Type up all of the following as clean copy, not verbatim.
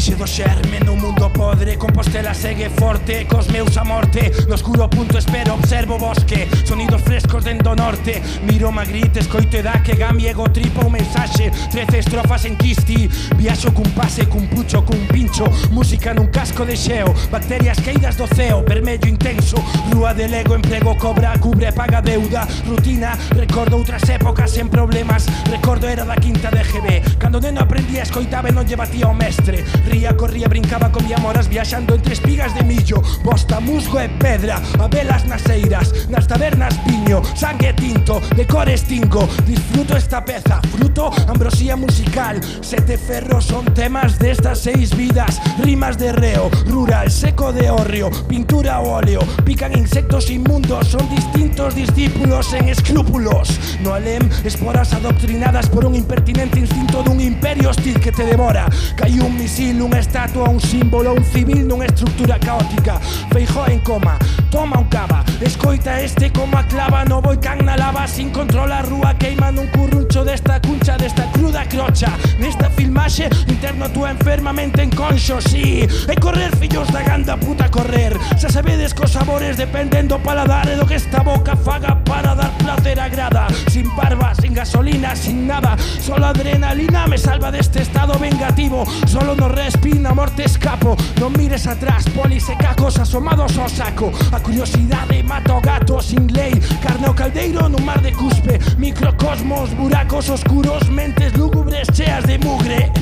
Fixe do xerme no mundo podre, Compostela segue forte, cos meus a morte. No escuro punto espero, observo bosque, sonidos frescos dentro do norte. Miro Magritte, escoito edad que gami ego tripa un mensaxe. 13 estrofas en Kisti, viaxo cun pase, cun pucho, cun pincho. Música nun casco de xeo, bacterias caídas do ceo, vermello intenso. Rúa de Lego, emprego cobra, cubre, paga deuda. Rutina, recordo outras épocas sen problemas. Recordo era da quinta de GB, cando neno aprendía, escoitaba e non lle batía o mestre. Ría, corría, brincaba, comía moras, viaxando entre espigas de millo. Bosta, musgo e pedra, a velas nas eiras, nas tabernas viño, sangue tinto, de cor extingo. Disfruto esta peza, fruto, ambrosía musical. 7 ferros son temas destas 6 vidas. Rimas de reo, rural, seco de hórreo, pintura o óleo. Pican insectos inmundos, son distintos discípulos en escrúpulos. No alem, esporas adoctrinadas por un impertinente instinto dun imperio hostil que te devora. Caiu un misil, unha estatua, un símbolo, un civil nunha estructura caótica. Feijóo en coma, toma un cava, escoita este como a clava. No volcán na lava, sin control a rúa queima nun curruncho desta cuncha, desta cruda crocha. Nesta filmaxe, interno tú enfermamente en conxo, sí. E correr, fillos da ganda puta, correr. Xa sabedes cos sabores dependen do paladar e do que esta boca faga para dar placer a grada. Sin barba, sin gasolina, sin nada, solo adrenalina me salva deste estado vengativo. Solo no respina, a morte escapo. Non mires atrás, polis e cacos asomados ao saco. A curiosidade mata o gato sin lei. Carne o caldeiro nun mar de cuspe. Microcosmos, buracos oscuros, mentes lúgubres cheas de mugre.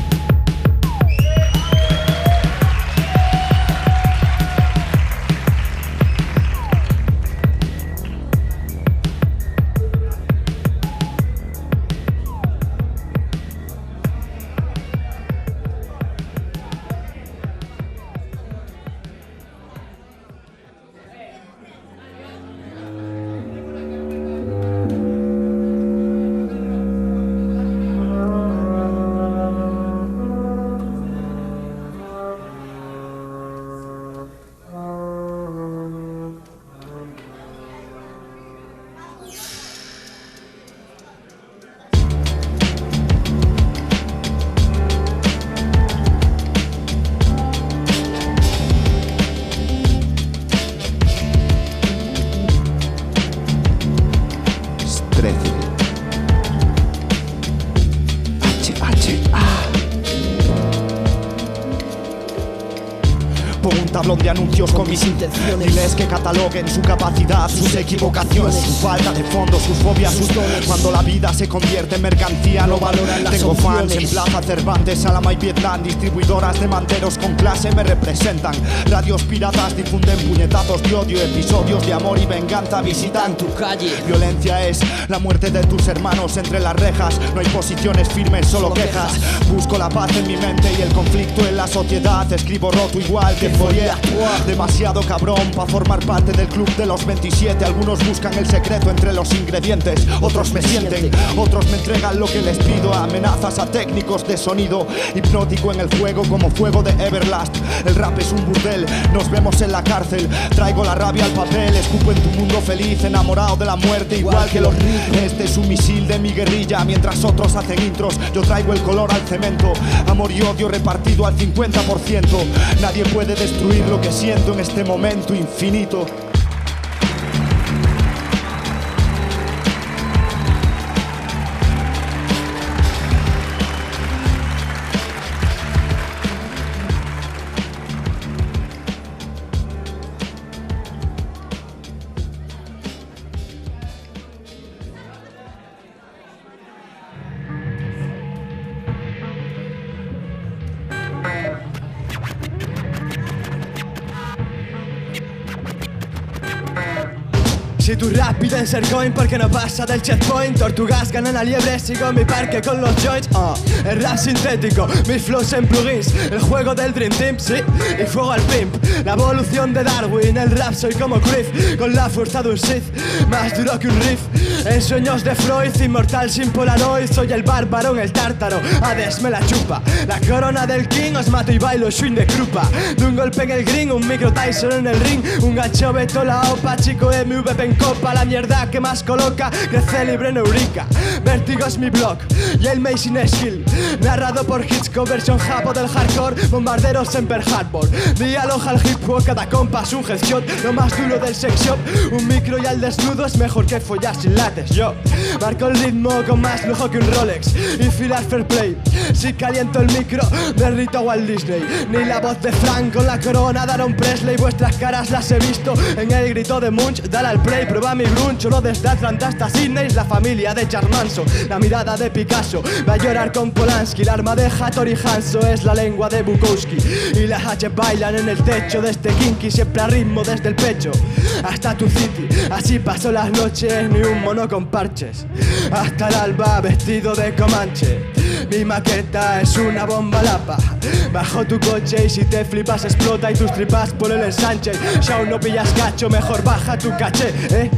tablón de anuncios con mis intenciones. Diles que cataloguen su capacidad, sus equivocaciones, su falta de fondo, sus fobias, sus dones. Cuando la vida se convierte en mercancía no valoran las Tengo opciones. Fans en Plaza Cervantes, Alama y Vietnam. Distribuidoras de manteros con clase me representan. Radios piratas difunden puñetazos de odio. Episodios de amor y venganza visitan tu calle. Violencia es la muerte de tus hermanos entre las rejas. No hay posiciones firmes, solo quejas. Busco la paz en mi mente y el conflicto en la sociedad. Escribo roto igual que Fourier. Demasiado cabrón para formar parte del club de los 27. Algunos buscan el secreto entre los ingredientes. Otros me sienten, otros me entregan lo que les pido. Amenazas a técnicos de sonido. Hipnótico en el fuego como fuego de Everlast. El rap es un burdel, nos vemos en la cárcel. Traigo la rabia al papel, escupo en tu mundo feliz. Enamorado de la muerte igual que los ricos. Este es un misil de mi guerrilla. Mientras otros hacen intros, yo traigo el color al cemento. Amor y odio repartido al 50%. Nadie puede destruir lo que siento en este momento infinito. Si tu rap pide ser coin porque no pasa del checkpoint. Tortugas ganan a liebre, sigo en mi parque con los joints. El rap sintético, mis flows en plugins. El juego del Dream Team, sí, y fuego al pimp. La evolución de Darwin, el rap soy como Cliff. Con la fuerza de un Sith, más duro que un riff. En sueños de Freud, inmortal sin Polaroid. Soy el bárbaro en el tártaro, Hades me la chupa. La corona del king, os mato y bailo swing de krupa. De un golpe en el green, un micro Tyson en el ring. Un gancho Beto la opa, chico MVP en copa. La mierda que más coloca, crece libre en Eurica. Vértigo es mi blog, y el Mason Skill. Narrado por Hitchcock, versión japo del hardcore. Bombarderos en Pearl Harbor. Dialoga al hip hop, cada compás un headshot. Lo más duro del sex shop, un micro y al desnudo es mejor que follar sin látex. Yo marco el ritmo con más lujo que un Rolex y filar fair play. Si caliento el micro, derrito a Walt Disney. Ni la voz de Frank con la corona de Aaron Presley. Vuestras caras las he visto en el grito de Munch. Dale al play, prueba mi grunge. Uno desde Atlanta hasta Sydney, la familia de Charles Manson. La mirada de Picasso, va a llorar con Polanski. La arma de Hattori Hanzo es la lengua de Bukowski. Y las H bailan en el techo de este kinky, siempre a ritmo desde el pecho hasta tu city. Así paso las noches, ni un mono con parches. Hasta el alba vestido de Comanche. Mi maqueta es una bomba lapa. Bajo tu coche y si te flipas explota y tus tripas por el ensanche. Si aún no pillas gacho, mejor baja tu caché, ¿eh?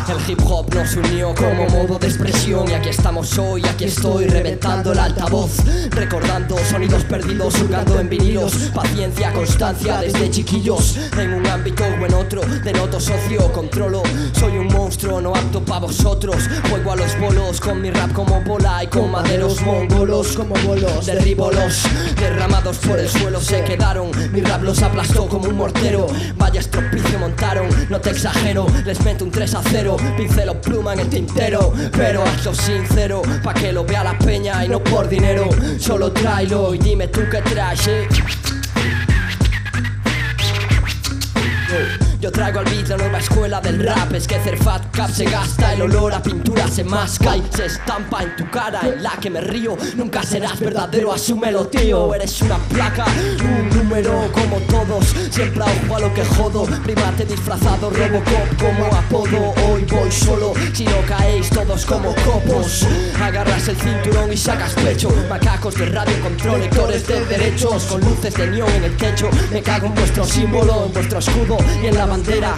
El hip hop nos unió como modo de expresión. Y aquí estamos hoy, aquí estoy reventando el altavoz, recordando sonidos perdidos, hurgando en vinilos. Paciencia, constancia desde chiquillos. En un ámbito o en otro, denoto socio, controlo. Soy un monstruo, no apto pa' vosotros. Juego a los bolos con mi rap como bola y con maderos mongolos como bolos. Derribo los derramados por el suelo se quedaron. Mi rap los aplastó como un mortero. Vaya estropicio montaron, no te exagero. Les meto un 3-0, pincelo pluma en el tintero. Pero hazlo sincero, pa' que lo vea la peña y no por dinero. Solo tráelo y dime tú qué traes, Yo traigo al beat la nueva escuela del rap. Es que hacer fat cap se gasta, el olor a pintura se masca y se estampa en tu cara en la que me río. Nunca serás verdadero, asúmelo tío. Eres una placa, un número como todos. Siempre ojo a lo que jodo, primate disfrazado, Robocop como apodo. Hoy voy solo, si no caéis todos como copos. Agarras el cinturón y sacas pecho. Macacos de radio control, lectores de derechos con luces de neón en el techo. Me cago en vuestro símbolo, en vuestro escudo y en la bandera.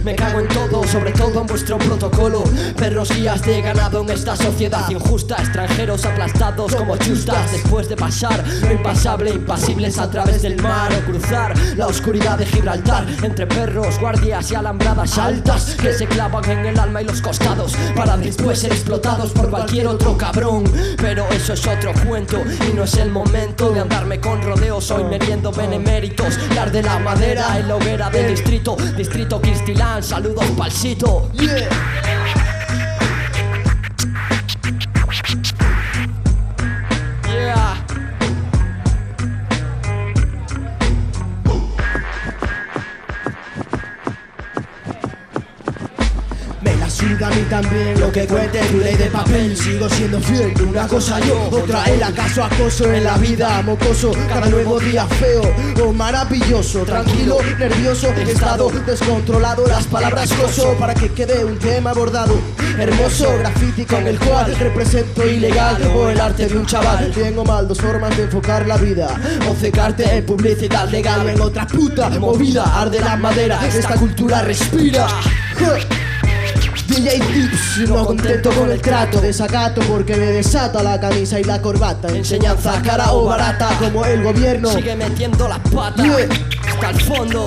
Me cago en todo, sobre todo en vuestro protocolo. Perros guías de ganado en esta sociedad injusta. Extranjeros aplastados como chustas después de pasar lo impasable, impasibles a través del mar o cruzar la oscuridad de Gibraltar. Entre perros, guardias y alambradas altas que se clavan en el alma y los costados para después ser explotados por cualquier otro cabrón. Pero eso es otro cuento y no es el momento de andarme con rodeos. Hoy meriendo beneméritos y arde la madera en la hoguera del distrito Quistilán, saludos pa'l sito. Yeah. A mí también lo que cuente tu ley de papel. Sigo siendo fiel, una cosa yo, otra el acaso acoso en la vida, mocoso, cada nuevo día feo o maravilloso, tranquilo, nervioso, estado descontrolado, las palabras coso para que quede un tema abordado. Hermoso graffiti con el cual represento ilegal o el arte de un chaval. Bien o mal, dos formas de enfocar la vida. Obcecarte en publicidad legal o en otra puta movida. Arde la madera, esta cultura respira. DJ Tips, no contento con el trato, desacato porque me desata la camisa y la corbata. Enseñanza cara o barata como el gobierno sigue metiendo la pata hasta el fondo.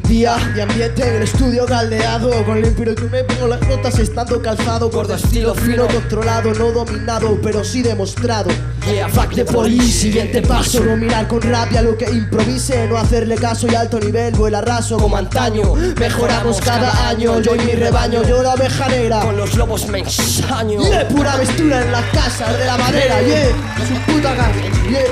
Día de ambiente en el estudio caldeado, con limpio que me pongo las notas estando calzado. Gordo estilo fino, controlado, no dominado, pero sí demostrado. Yeah, fuck the police, siguiente paso. No mirar con rabia lo que improvise, no hacerle caso y alto nivel vuela raso como antaño. Mejoramos cada año, yo y mi rebaño, yo la oveja negra. Con los lobos me ensaño. Yeah, pura aventura en las casas de la madera, yeah, su puta casa, yeah.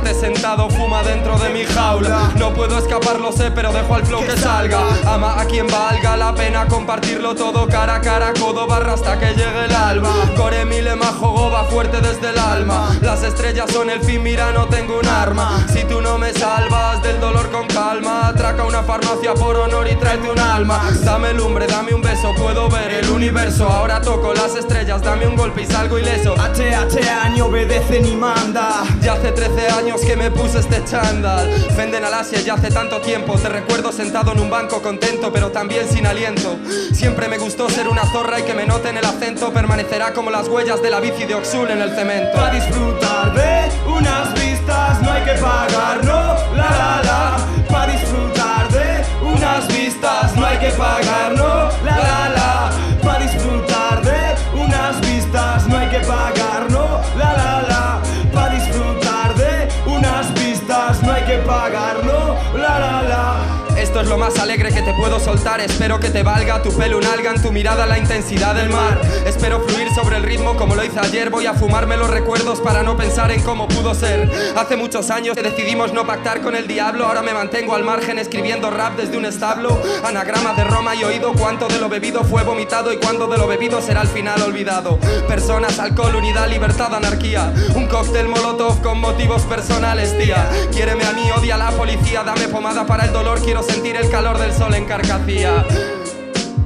quédate sentado, fuma dentro de mi jaula. No puedo escapar, lo sé, pero dejo al flow que salga. Ama a quien valga la pena compartirlo todo, cara a cara, codo barra hasta que llegue el alba. Core mi lema, juego va fuerte desde el alma. Las estrellas son el fin, mira, no tengo un arma. Si tú no me salvas del dolor con calma, atraca una farmacia por honor y tráete un alma. Dame lumbre, dame un beso, puedo ver el universo. Ahora toco las estrellas, dame un golpe y salgo ileso. HHA ni obedece ni manda. Ya hace 13 años que me puse este chándal. Fenden al Asia ya hace tanto tiempo. Te recuerdo sentado en un banco contento, pero también sin aliento. Siempre me gustó ser una zorra y que me noten el acento. Permanecerá como las huellas de la bici de Oxul en el cemento. Pa' disfrutar de unas vistas no hay que pagar, no, la la la. Pa' disfrutar de unas vistas no hay que pagar, no, la la la. Pa' disfrutar de unas vistas no hay que pagar, no, la la la. Pa' disfrutar de unas vistas no hay que pagar, no, la la la. Esto es lo más alegre que te puedo soltar. Espero que te valga tu pelo un alga, en tu mirada la intensidad del mar. Espero fluir sobre el ritmo como lo hice ayer. Voy a fumarme los recuerdos para no pensar en cómo pudo ser. Hace muchos años que decidimos no pactar con el diablo. Ahora me mantengo al margen escribiendo rap desde un establo. Anagrama de Roma y oído, cuánto de lo bebido fue vomitado y cuánto de lo bebido será al final olvidado. Personas, alcohol, unidad, libertad, anarquía. Un cóctel molotov con motivos personales, tía. Quiéreme a mí, odia a la policía. Dame pomada para el dolor, quiero sentir el calor del sol en Carcacía.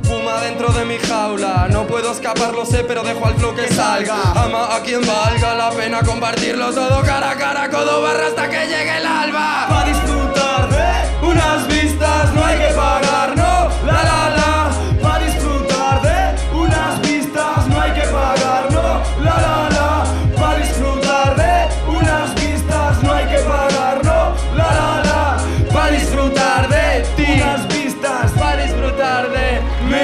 Fuma dentro de mi jaula, no puedo escapar, lo sé, pero dejo al flow que salga. Ama a quien valga la pena compartirlo todo, cara a cara, codo barra hasta que llegue el alba. Pa' disfrutar de unas vistas no hay que pagar, no, la la la. Pa' disfrutar de unas vistas no hay que pagar, no, la la la. Pa' disfrutar de unas vistas no hay que pagar, no, la la la. Pa' disfrutar de ti, unas vistas, pa' disfrutar de mí.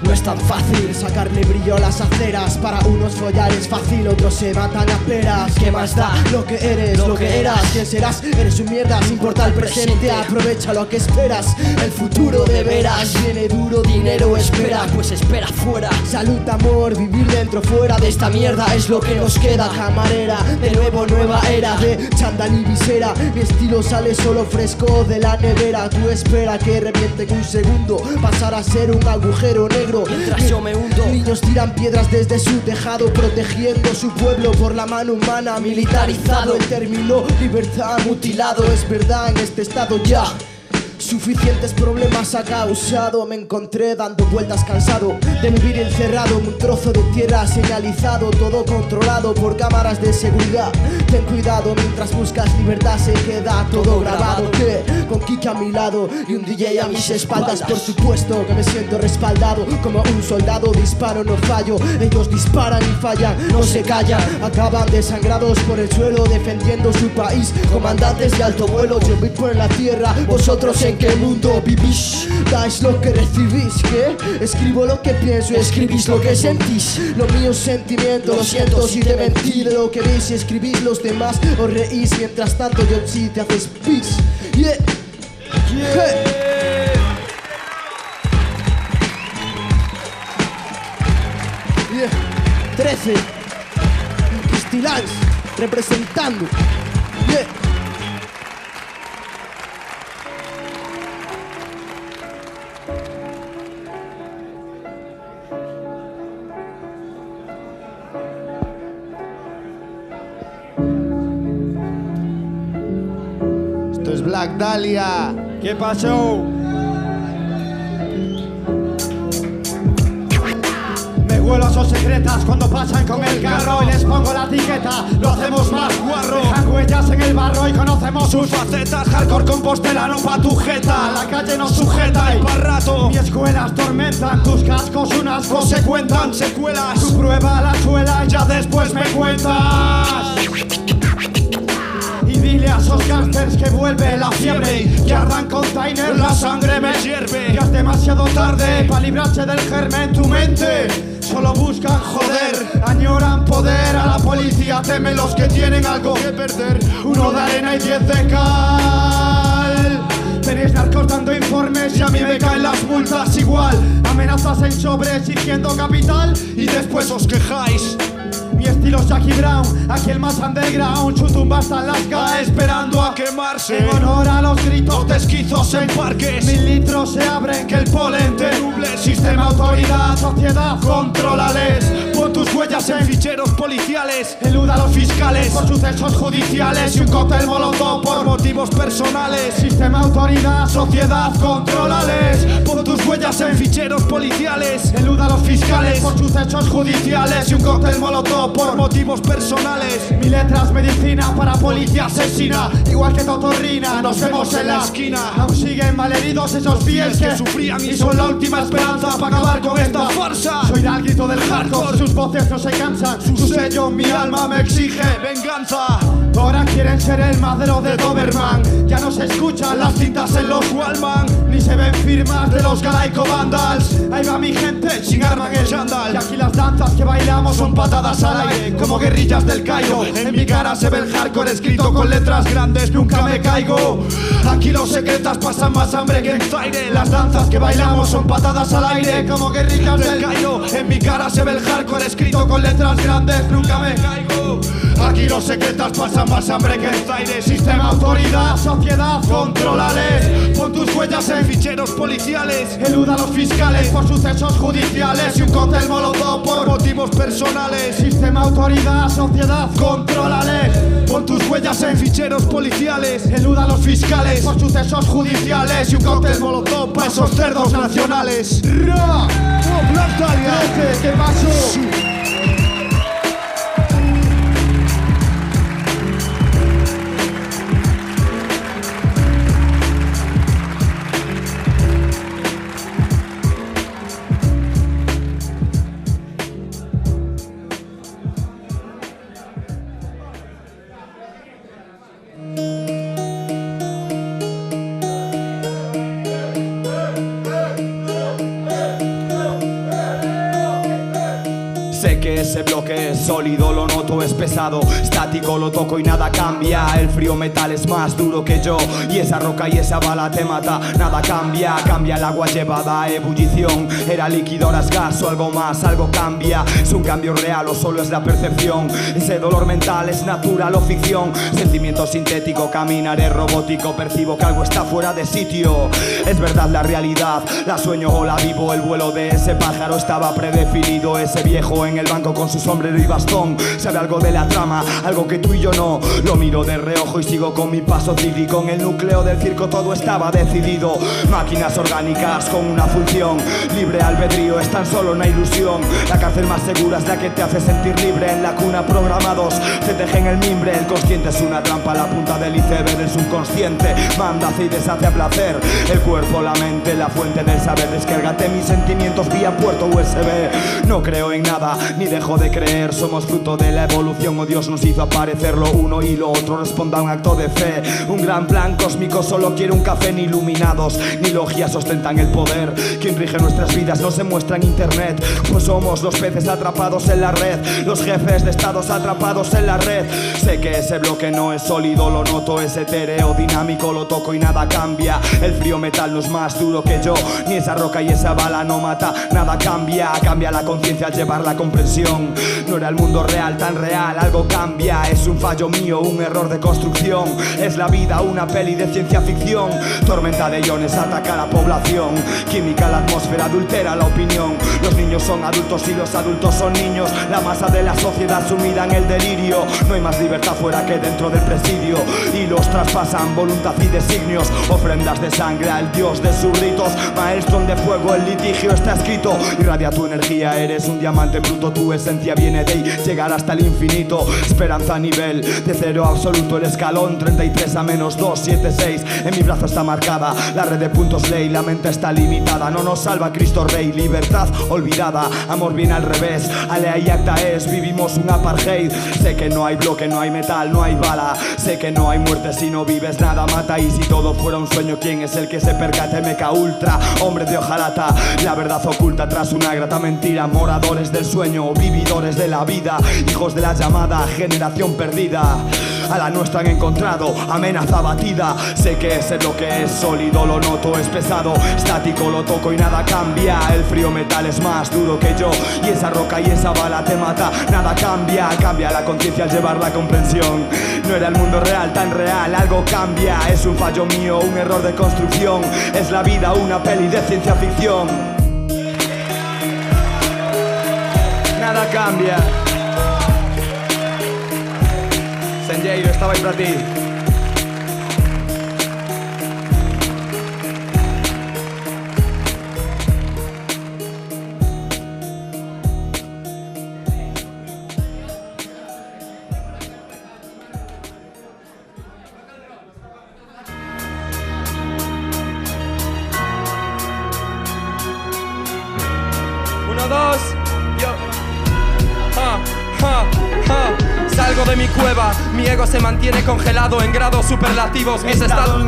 No es tan fácil sacarle brillo a las aceras. Para unos follar es fácil, otros se matan a peras. ¿Qué más da lo que eres, lo que eras? ¿Quién serás? Eres un mierda, sin importa el presente. Aprovecha lo que esperas, el futuro de veras. Viene duro, dinero espera, Pues espera fuera. salud, amor, vivir dentro, fuera de esta mierda es lo que nos queda. Camarera, de nuevo nueva era de chándal y visera. Mi estilo sale solo fresco de la nevera. Tú espera que reviente en un segundo, pasar a ser un agujero negro. Mientras yo me hundo. Niños tiran piedras desde su tejado, protegiendo su pueblo por la mano humana. Militarizado el término libertad mutilado. Es verdad, en este estado ya suficientes problemas ha causado. Me encontré dando vueltas cansado de vivir encerrado en un trozo de tierra señalizado, todo controlado por cámaras de seguridad. Ten cuidado mientras buscas libertad, se queda todo grabado. Que con Kike a mi lado y un DJ a mis espaldas, por supuesto que me siento respaldado como un soldado. Disparo, no fallo, ellos disparan y fallan, no se callan. Acaban desangrados por el suelo defendiendo su país. Comandantes de alto vuelo, yo vivo en la tierra, vosotros en qué mundo vivís. Dais lo que recibís, ¿qué? Escribo lo que pienso, escribís lo que sentís. Lo mío es sentimiento, lo siento si te mentí. De lo que veis y escribís, los demás os reís. Mientras tanto yo sí te haces pis. Yeah, hey. Yeah. 13 Cristilans representando. Yeah. Esto es Black Dahlia. ¿Qué pasó? Me huelo a sus secretas cuando pasan con el carro y les pongo la etiqueta, lo hacemos más guarro. Dejan huellas en el barro y conocemos sus facetas. Hardcore compostelano pa' tu jeta, la calle nos sujeta y pa' rato. Mi escuelas tormentan, tus cascos un asco se cuentan secuelas. Tu prueba la suela y ya después me cuentas. Y dile a esos gángsters que vuelve la fiebre, que ardan containers, la sangre me hierve. Ya es demasiado tarde para librarse del germen en tu mente. Solo buscan joder, añoran poder. A la policía temen los que tienen algo que perder. 1 de arena y 10 de cal. Tenéis narcos dando informes y a mí me caen las multas igual. Amenazas en sobre exigiendo capital y después os quejáis. Mi estilo es Jackie Brown, aquí el más underground. Su tumba está en las calles esperando a quemarse. En honor a los gritos de esquizos en parques, 1000 litros se abren que el polen te nuble. Sistema, autoridad, sociedad, contrólales. Pon tus huellas en ficheros policiales. Eluda a los fiscales por sucesos judiciales. Y un cóctel molotov por motivos personales. Sistema, autoridad, sociedad, contrólales. Pon tus huellas en ficheros policiales. Eluda a los fiscales por sucesos judiciales. Y un cóctel molotov por motivos personales. Mi letra es medicina para policía asesina. Igual que Totorrina, nos vemos en la esquina. Aún siguen malheridos esos pies que sufrían y son la última esperanza para acabar con esta farsa. Soy el grito del hardcore, sus voces no se cansan. Su sello en mi alma me exige venganza. Ahora quieren ser el madero de Doberman. Ya no se escuchan las cintas en los Wallman, ni se ven firmas de los Galaico Vandals. Ahí va mi gente sin arma en el chandal. Y aquí las danzas que bailamos son patadas al aire, como guerrillas del Cairo. En mi cara se ve el hardcore escrito con letras grandes. Nunca me caigo. Aquí los secretas pasan más hambre que en Zaire. Las danzas que bailamos son patadas al aire, como guerrillas del Cairo. En mi cara se ve el hardcore escrito con letras grandes. Nunca me caigo. Aquí los secretas pasan más hambre que en Zaire. Sistema, autoridad, sociedad, contrólales. Pon tus huellas en ficheros policiales. Eluda a los fiscales por sucesos judiciales. Y un cóctel molotov por motivos personales. Sistema, autoridad, sociedad, contrólales. Pon tus huellas en ficheros policiales. Eluda a los fiscales por sucesos judiciales. Y un cóctel molotov para esos cerdos nacionales. ¡Ra! ¡Oh, Black Dahlia! ¿Qué pasó? Sé que ese bloque es sólido, lo noto, es pesado. Estático, lo toco y nada cambia. El frío metal es más duro que yo. Y esa roca y esa bala te mata. Nada cambia, cambia el agua llevada a ebullición. Era líquido, ahora es gas o algo más, algo cambia. Es un cambio real o solo es la percepción. Ese dolor mental es natural o ficción. Sentimiento sintético, caminaré robótico. Percibo que algo está fuera de sitio. Es verdad la realidad, la sueño o la vivo. El vuelo de ese pájaro estaba predefinido. Ese viejo en el banco con su sombrero y bastón sabe algo de la trama, algo que tú y yo no. Lo miro de reojo y sigo con mi paso cívico. En el núcleo del circo todo estaba decidido. Máquinas orgánicas con una función. Libre albedrío es tan solo una ilusión. La cárcel más segura es la que te hace sentir libre. En la cuna programados se tejen el mimbre. El consciente es una trampa, la punta del iceberg. El subconsciente manda, hace y deshace a placer. El cuerpo, la mente, la fuente del saber. Descárgate mis sentimientos vía puerto USB. No creo en nada, ni dejo de creer. Somos fruto de la evolución, o Dios nos hizo aparecer lo uno y lo otro responda a un acto de fe. Un gran plan cósmico solo quiere un café. Ni iluminados ni logias ostentan el poder. Quien rige nuestras vidas no se muestra en internet, pues somos los peces atrapados en la red, los jefes de estados atrapados en la red. Sé que ese bloque no es sólido, lo noto, es etéreo, dinámico, lo toco y nada cambia. El frío metal no es más duro que yo, ni esa roca y esa bala no mata. Nada cambia, cambia la conciencia al llevar la comprensión. comprensión. No era el mundo real tan real, algo cambia. Es un fallo mío, un error de construcción. Es la vida una peli de ciencia ficción. Tormenta de iones ataca a la población. Química la atmósfera adultera la opinión. Los niños son adultos y los adultos son niños. La masa de la sociedad sumida en el delirio. No hay más libertad fuera que dentro del presidio. Y los traspasan voluntad y designios. Ofrendas de sangre al dios de sus ritos. Maestro de fuego, el litigio está escrito. Irradia tu energía, eres un diamante bruto. Tu esencia viene de ahí, llegar hasta el infinito. Esperanza a nivel de cero absoluto. El escalón 33 a menos 2, 7, 6. En mi brazo está marcada la red de puntos ley. La mente está limitada, no nos salva Cristo Rey. Libertad olvidada, amor viene al revés. Alea y acta es, vivimos un apartheid. Sé que no hay bloque, no hay metal, no hay bala. Sé que no hay muerte si no vives, nada mata. Y si todo fuera un sueño, ¿quién es el que se percate? MK Ultra, hombre de hojalata. La verdad oculta tras una grata mentira. Moradores del sueño, vividores de la vida. Hijos de la llamada generación perdida. A la nuestra han encontrado, amenaza batida. Sé que ese es lo que es sólido, lo noto, es pesado. Estático, lo toco y nada cambia. El frío metal es más duro que yo. Y esa roca y esa bala te mata, nada cambia. Cambia la conciencia al llevar la comprensión. No era el mundo real tan real, algo cambia. Es un fallo mío, un error de construcción. Es la vida una peli de ciencia ficción. Nada cambia. Senjeiro, estaba ahí para ti. Uno, dos, yo. Salgo de mi cueva, mi ego se mantiene congelado en grados superlativos. Mis estados,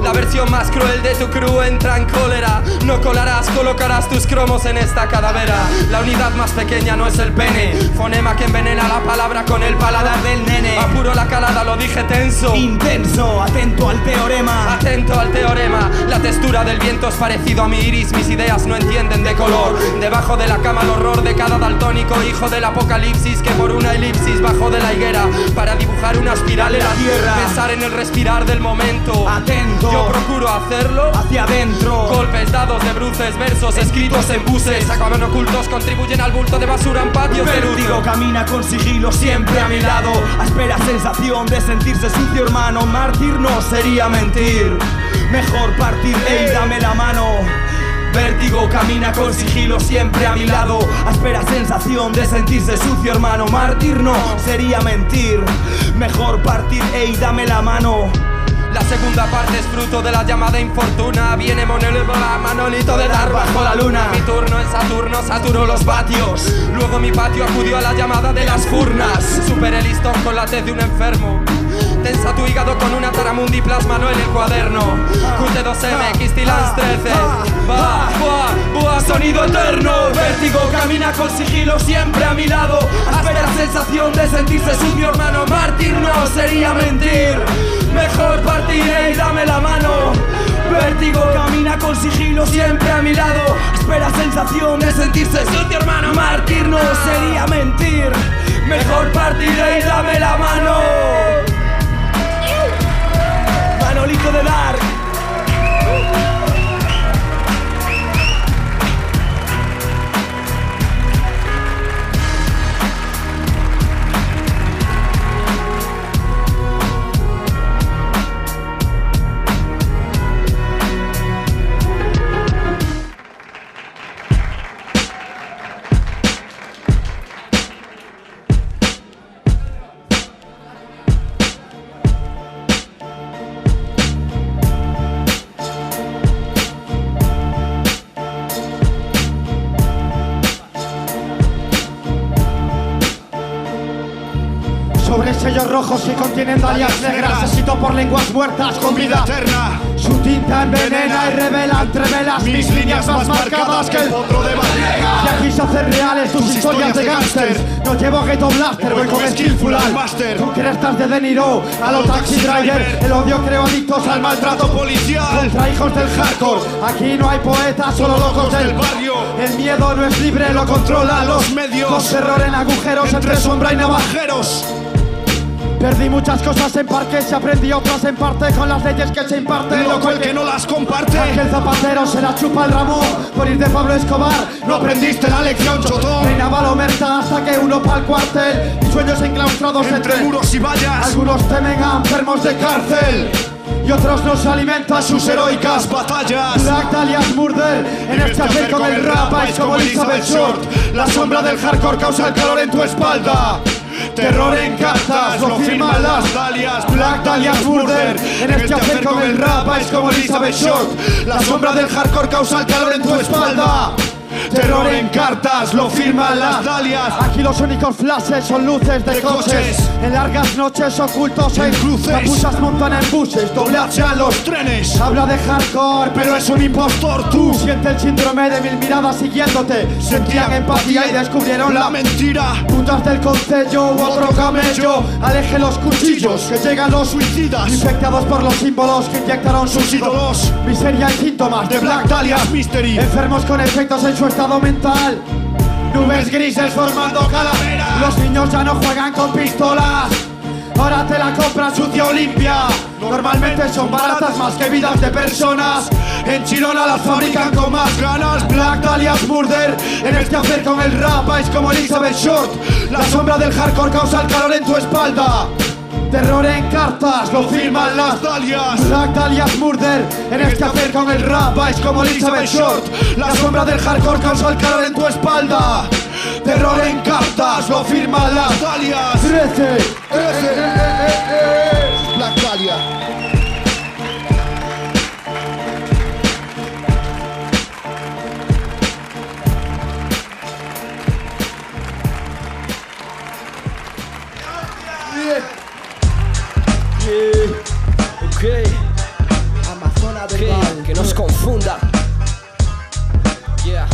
la versión más cruel de tu crew entra en cólera. No colarás, colocarás tus cromos en esta cadavera. La unidad más pequeña no es el pene, fonema que envenena la palabra con el paladar del nene. Apuro la calada, lo dije tenso, intenso, atento al teorema. Atento al teorema, la textura del viento es parecido a mi iris. Mis ideas no entienden de color. Debajo de la cama el horror de cada daltónico, hijo del apocalipsis que por una elipsis bajó de la higuera para dibujar una espiral en la tierra. Pensar en el respirar del momento. Atento, yo procuro hacerlo hacia adentro. Golpes, dados de bruces, versos escritos en buses. Acaban ocultos, contribuyen al bulto de basura en patios de luz. Vértigo camina con sigilo siempre a mi lado. Aspera sensación de sentirse sucio, hermano. Mártir no sería mentir. Mejor partir, ey, dame la mano. Vértigo camina con sigilo siempre a mi lado. Aspera sensación de sentirse sucio, hermano. Mártir no sería mentir. Mejor partir, ey, dame la mano. La segunda parte es fruto de la llamada infortuna. Viene Manolito de dar bajo la luna. Mi turno en Saturno saturó los vatios. Luego mi patio acudió a la llamada de las furnas. Superé el listón con la tez de un enfermo. Tensa tu hígado con una taramundi, plásmalo en el cuaderno. QT2M, Kistilans 13. Buah, sonido eterno. Vértigo camina con sigilo siempre a mi lado. Aspera sensación de sentirse sucio, hermano. Mártir no sería mentir. Mejor partir, ey, dame la mano. Vértigo camina con sigilo siempre a mi lado. Espera sensación de sentirse sucio, hermano. Mártir no sería mentir. Mejor partir, ey, dame la mano. Manolito de Dark. Sobre sellos rojos que contienen dalias negras. Necesito por lenguas muertas con vida eterna. Su tinta envenena y revela entre velas mis líneas más marcadas que el potro de Barriga. Y aquí se hacen reales tus historias de gángsters. No llevo Ghetto Blaster, voy con Skillful al Master. Tú que estás de De Niro a los Taxi Driver. El odio creo adictos al maltrato policial. contra hijos del hardcore. Aquí no hay poetas, solo locos del barrio. El miedo no es libre, lo controlan los medios. Con terror en agujeros entre sombra y navajeros. Perdí muchas cosas en parques y aprendí otras en parte con las leyes que se imparten. Loco el que no las comparte. Aquel zapatero se la chupa el ramo por ir de Pablo Escobar. No aprendiste la lección, chotón. Reinaba la omerta hasta que uno pa'l cuartel. Y sueños enclaustrados entre muros y vallas. Algunos temen a enfermos de cárcel y otros nos alimentan sus heroicas batallas. Black Dahlia's Murder en este hacer con el rap es como Elizabeth Short. La sombra del hardcore causa el calor en tu espalda. Terror en cartas, lo firman las Dahlias. Black Dahlia's Murder en este hacer con el rap es como Elizabeth Short. La sombra del hardcore causa el calor en tu espalda. Terror en cartas, lo firman las Dahlias. Aquí los únicos flashes son luces de coches. En largas noches ocultos en cruces. Capuchas montan en buses, doble H a los trenes. Habla de hardcore, pero es un impostor. Tú siente el síndrome de mil miradas siguiéndote. Sentían empatía y descubrieron la mentira. Putas del concello u otro camello. Aleje los cuchillos, que llegan los suicidas. Infectados por los símbolos que inyectaron sus ídolos. Miseria y síntomas de Black Dahlia's Mystery. Enfermos con efectos en su estado mental. Nubes grises formando calaveras. Los niños ya no juegan con pistolas. Ahora te la compras sucia o limpia. Normalmente son baratas más que vidas de personas. En Chirona las fabrican con más ganas. Black Dahlia's Murder en este hacer con el rap es como Elizabeth Short. La sombra del hardcore causa el calor en tu espalda. Terror en cartas, lo firman las Dahlias. Black Dahlia's Murder en este hacer con el rap es como Elizabeth Short. La sombra del hardcore causa el calor en tu espalda. Terror en cartas, lo firman las Dahlias. 13 Black Dahlia. Okay. Amazona del Val. Que nos confunda. Yeah.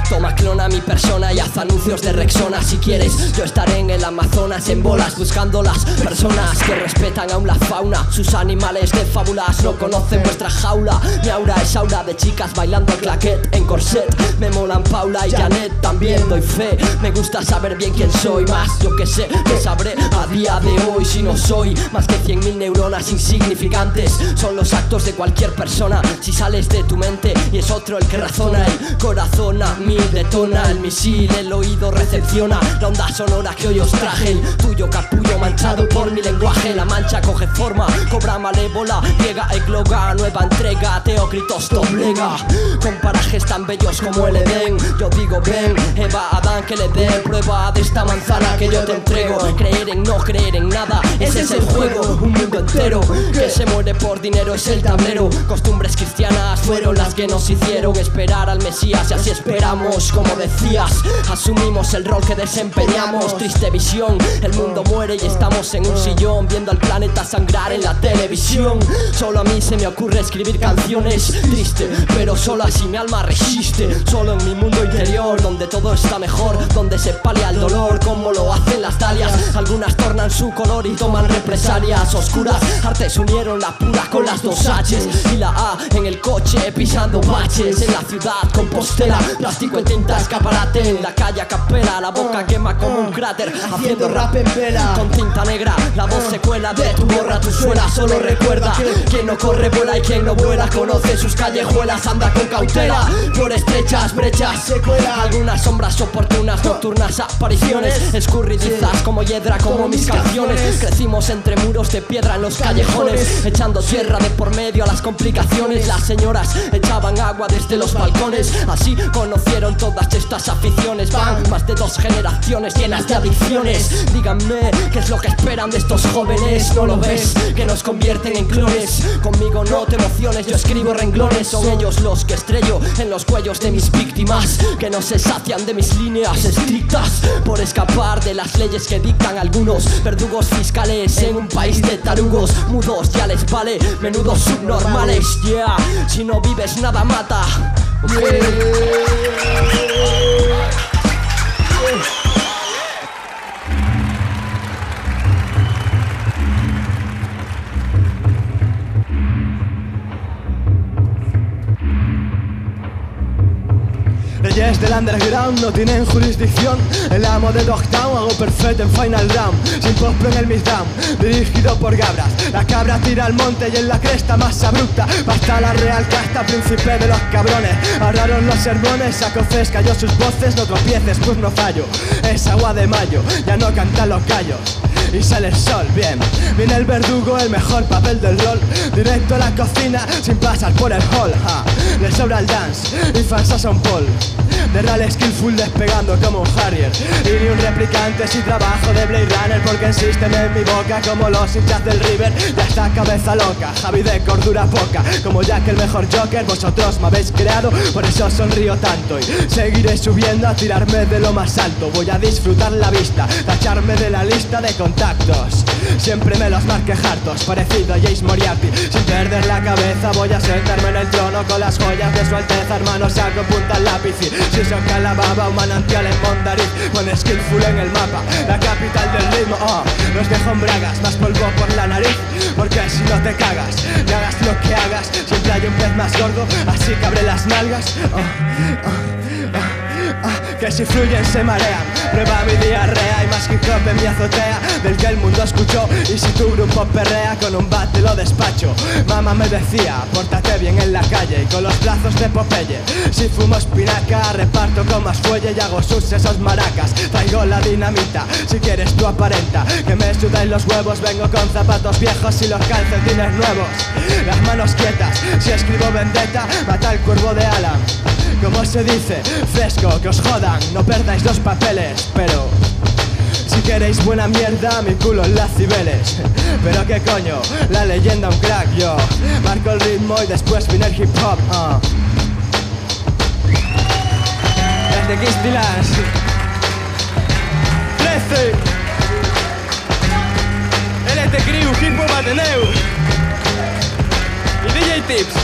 Toma, clona mi persona y haz anuncios de Rexona si quieres. Yo estaré en el Amazonas en bolas buscando las personas que respetan aún la fauna. Sus animales de fábulas no conocen vuestra jaula. Mi aura es aura de chicas bailando claquet en corset. Me molan Paula y Janet, también doy fe. Me gusta saber bien quién soy, más yo que sé que sabré a día de hoy. Si no soy más que 100.000 neuronas insignificantes, son los actos de cualquier persona. Si sales de tu mente y es otro el que razona, el corazón a mil detona, el misil, el oído recepciona la onda sonora que hoy os traje. El tuyo capullo manchado por mi lenguaje. La mancha coge forma, cobra malévola, llega ecloga, nueva entrega, Teócritos doblega. Con parajes tan bellos como el Edén, yo digo ven, Eva, Adán, que le den prueba de esta manzana que yo te entrego. Creer en no creer en nada, ese es el juego. Un mundo entero que se muere por dinero es el tablero. Costumbres cristianas fueron las que nos hicieron esperar al Mesías y así esperamos. Como decías, asumimos el rol que desempeñamos. Triste visión, el mundo muere y estamos en un sillón viendo al planeta sangrar en la televisión. Solo a mí se me ocurre escribir canciones. Triste, pero solo así mi alma resiste. Solo en mi mundo interior, donde todo está mejor, donde se palia el dolor como lo hacen las dalias. Algunas tornan su color y toman represalias oscuras. Artes unieron la pura con las dos H's y la A en el coche pisando baches. En la ciudad Compostela, plástico en tinta escaparate. En la calle a capela, la boca quema como un cráter, haciendo rap en vela. Con tinta negra, la voz se cuela de tu gorra, tu suela. Solo recuerda, quien no corre vuela y quien no vuela conoce sus callejuelas. Anda con cautela, por estrechas brechas se cuela. Algunas sombras oportunas, nocturnas apariciones, escurridizas como hiedra, como mis canciones. Crecimos entre muros de piedra en los callejones, echando tierra de por medio a las complicaciones. Las señoras echaban agua desde los balcones, así conocieron todas estas aficiones. van más de 2 generaciones llenas de adicciones. Díganme, ¿qué es lo que esperan de estos jóvenes? ¿No lo ves? Que nos convierten en clones. Conmigo no te emociones, yo escribo renglones. Son ellos los que estrello en los cuellos de mis víctimas, que no se sacian de mis líneas estrictas por escapar de las leyes que dictan algunos verdugos fiscales en un país de tarugos mudos. Ya les vale, menudos subnormales. Yeah, si no vives nada mata. Reyes del underground no tienen jurisdicción. El amo de Dogtown hago perfecto en Final Round. Sin postpro en el Midtown, dirigido por Gabras. La cabra tira al monte y en la cresta más abrupta basta la real casta, príncipe de los cabrones. Ahorraron los sermones, saco fresca yo sus voces. No tropieces, pues no fallo. Es agua de mayo, ya no cantan los gallos. Y sale el sol, bien. Viene el verdugo, el mejor papel del rol. Directo a la cocina, sin pasar por el hall. Le sobra el dance y fans a Son Paul. De real skillful despegando como un Harrier. Y ni un replicante si trabajo de Blade Runner, porque insisten en mi boca como los hinchas del River. Ya está cabeza loca, Javi de cordura poca. Como Jack el mejor Joker, vosotros me habéis creado. Por eso sonrío tanto y seguiré subiendo a tirarme de lo más alto. Voy a disfrutar la vista, tacharme de la lista de contactos. Siempre me los marqué hartos, parecido a Jace Moriarty. Sin perder la cabeza voy a sentarme en el trono con las joyas de su alteza. Hermano, saco punta al lápiz y si son calababa, un manantial en Mondariz. Con skillful en el mapa, la capital del ritmo. Los dejo en bragas, más polvo por la nariz. Porque si no te cagas, y hagas lo que hagas, siempre hay un pez más gordo, así que abre las nalgas. Que si fluyen se marean. Prueba mi diarrea y más hip hop en mi azotea, del que el mundo escuchó. Y si tu grupo perrea, con un bat te lo despacho. Mamá me decía, pórtate bien en la calle, y con los brazos de Popeye. Si fumo espinaca, reparto con más fuelle y hago sus esos maracas. Traigo la dinamita, si quieres tú aparenta. Que me sudan los huevos, vengo con zapatos viejos y los calcetines nuevos. Las manos quietas, si escribo vendetta, mata el cuervo de Alan. Como se dice, fresco, que os jodan, no perdáis los papeles. Pero si queréis buena mierda, mi culo en las Cibeles. Pero qué coño, la leyenda un crack, yo marco el ritmo y después viene el hip hop. Desde Kistilas 13 LT Crew, Hip Hop Ateneu y DJ Tips.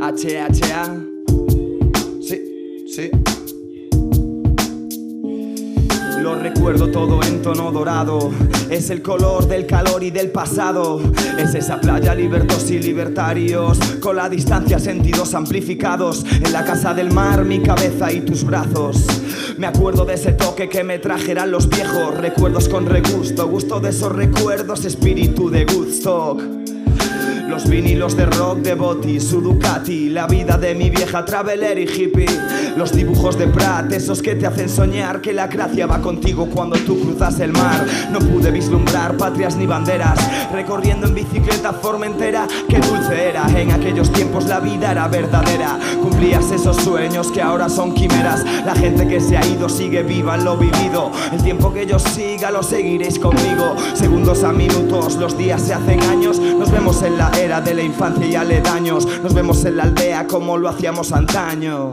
HHA. Sí. Lo recuerdo todo en tono dorado. Es el color del calor y del pasado. Es esa playa, libertos y libertarios, con la distancia, sentidos amplificados. En la casa del mar, mi cabeza y tus brazos. Me acuerdo de ese toque que me trajeran los viejos recuerdos con regusto. Gusto de esos recuerdos, espíritu de Woodstock. Los vinilos de rock de Botti, su Ducati, la vida de mi vieja traveler y hippie. Los dibujos de Prat, esos que te hacen soñar que la gracia va contigo cuando tú cruzas el mar. No pude vislumbrar patrias ni banderas, recorriendo en bicicleta Formentera. Qué dulce era, en aquellos tiempos la vida era verdadera. Cumplías esos sueños que ahora son quimeras. La gente que se ha ido sigue viva en lo vivido. El tiempo que yo siga lo seguiréis conmigo. Segundos a minutos, los días se hacen años. Nos vemos en la era de la infancia y aledaños. Nos vemos en la aldea como lo hacíamos antaño.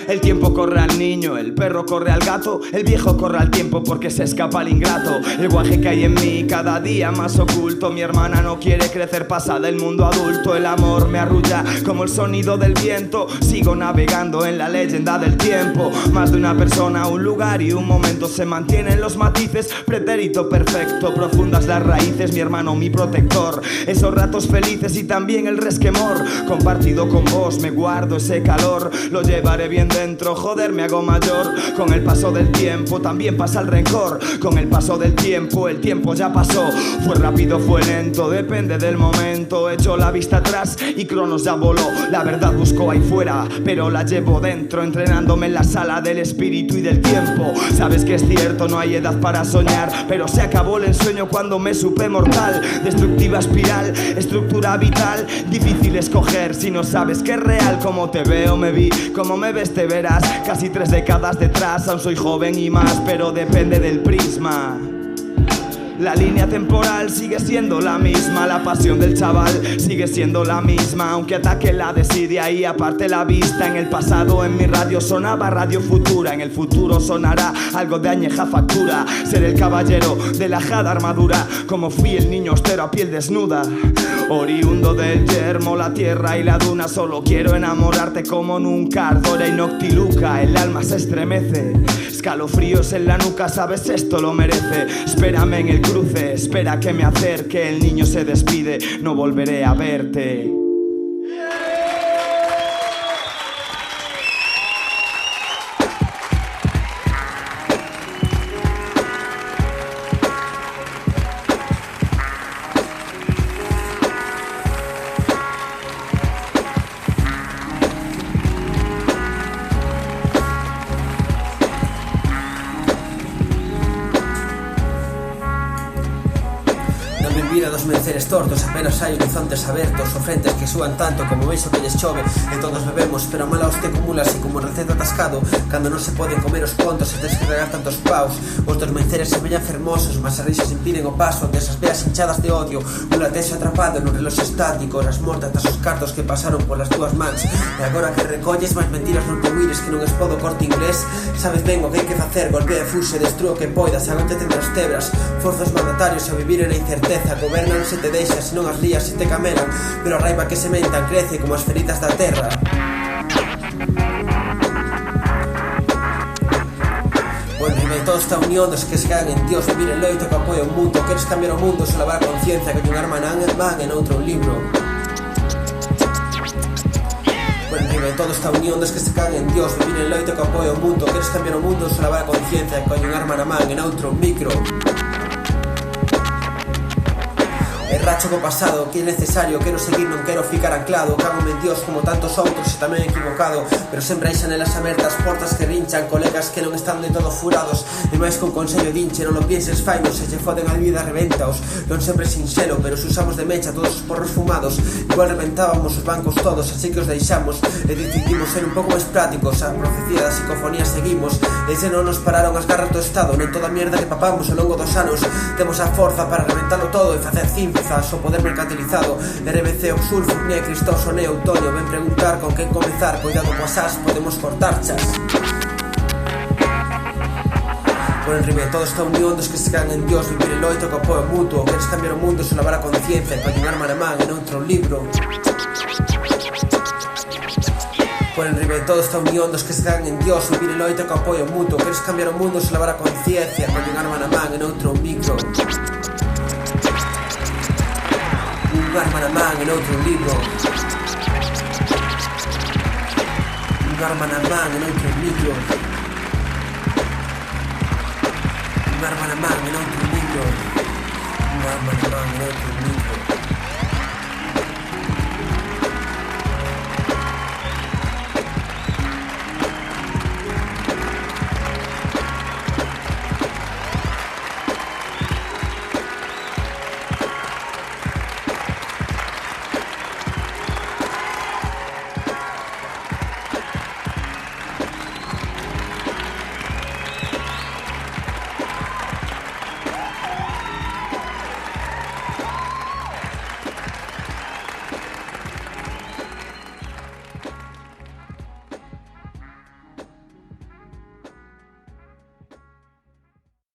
El tiempo corre al niño, el perro corre al gato, el viejo corre al tiempo porque se escapa al ingrato. El guaje que hay en mí cada día más oculto. Mi hermana no quiere crecer, pasa del mundo adulto. El amor me arrulla como el sonido del viento. Sigo navegando en la leyenda del tiempo. Más de una persona, un lugar y un momento. Se mantienen los matices, pretérito perfecto. Profundas las raíces, mi hermano, mi protector. Esos ratos felices y también el resquemor. Compartido con vos, me guardo ese calor. Lo llevaré bien dentro, joder, me hago mayor. Con el paso del tiempo también pasa el rencor. Con el paso del tiempo, el tiempo ya pasó. Fue rápido, fue lento, depende del momento. Echo la vista atrás y Cronos ya voló. La verdad busco ahí fuera, pero la llevo dentro, entrenándome en la sala del espíritu y del tiempo. Sabes que es cierto, no hay edad para soñar, pero se acabó el ensueño cuando me supe mortal. Destructiva espiral, estructura vital, difícil escoger si no sabes que es real. Como te veo me vi, como me ves te verás. Casi 3 décadas detrás, aún soy joven y más, pero depende del prisma. La línea temporal sigue siendo la misma, la pasión del chaval sigue siendo la misma, aunque ataque la desidia y aparte la vista. En el pasado en mi radio sonaba Radio Futura, en el futuro sonará algo de añeja factura. Ser el caballero de la jada armadura, como fui el niño austero a piel desnuda. Oriundo del yermo, la tierra y la duna, solo quiero enamorarte como nunca. Ardora y noctiluca, el alma se estremece. Escalofríos en la nuca, sabes esto lo merece. Espérame en el cruce, espera que me acerque. El niño se despide, no volveré a verte. Mira dos menceres tortos, apenas hai horizontes abertos, o frentes que suban tanto como veixo que lles chove. E todos bebemos, pero a mala hostia acumula así como receta atascado. Cando non se poden comer os contos e tens que regar tantos paus. Os dos menceres se veñan fermosos, mas as risas impiden o paso ante esas veas hinchadas de odio. Un latexo atrapado nun reloxo estático, as mortas tras os cartos que pasaron polas túas mans. E agora que recolles máis mentiras non te huires que non es podo Corte Inglés. Sabes ben o que hai que facer, golpea e fuxe, destrúo que poidas, agóntate entre as tebras. Forza os mandatarios a vivir en a incerteza. Gobernan se te deixa, se non as lías se te camelan, pero a raiva que sementan crece como as feridas da terra. Bueno, e toda esta unión dos que se cagan en Dios, vivir en loito que apoia o mundo. Queres cambiar o mundo, só lavar a conciencia que un arma nan van en outro libro. Bueno, e toda esta unión dos que se cagan en Dios, vivir en loito que apoia o mundo. Queres cambiar o mundo, só lavar a conciencia que un arma na man en outro micro. Racho co pasado, que é necesario, quero seguir, non quero ficar anclado. Cágome en Dios como tantos outros e tamén equivocado, pero sempre hai xanelas abertas, portas que rinchan, colegas que non están de todo furados. E máis con consello dinche, non lo pienses fainos, se lle foden a vida revéntaos. Non sempre sinxelo, pero se usamos de mecha todos os porros fumados, igual reventábamos os bancos todos, así que os deixamos e decidimos ser un pouco máis prácticos. A profecía da psicofonía seguimos, e se non nos pararon as garras do Estado, non toda a mierda que papamos ao longo dos anos. Temos a forza para reventalo todo e facer cimza o poder mercantilizado. RBC, Oxul, Furnia, Cristoso, Neo, Outoño. Ven preguntar con quen comezar, cuidado coas as, podemos cortar chas. Por enriba de toda esta unión dos que se cagan en Dios, vivir el loito que apoio mutuo. Queres cambiar o mundo, se lavar a conciencia, con un arma na man en outro libro. Por enriba de toda esta unión dos que se cagan en Dios, vivir el loito que apoio mutuo. Queres cambiar o mundo, se lavar a conciencia, con un arma na man en outro micro. Un arma na man en outro libro. Un arma na man en outro micro. Un arma na man en outro libro. Un arma na man en outro micro.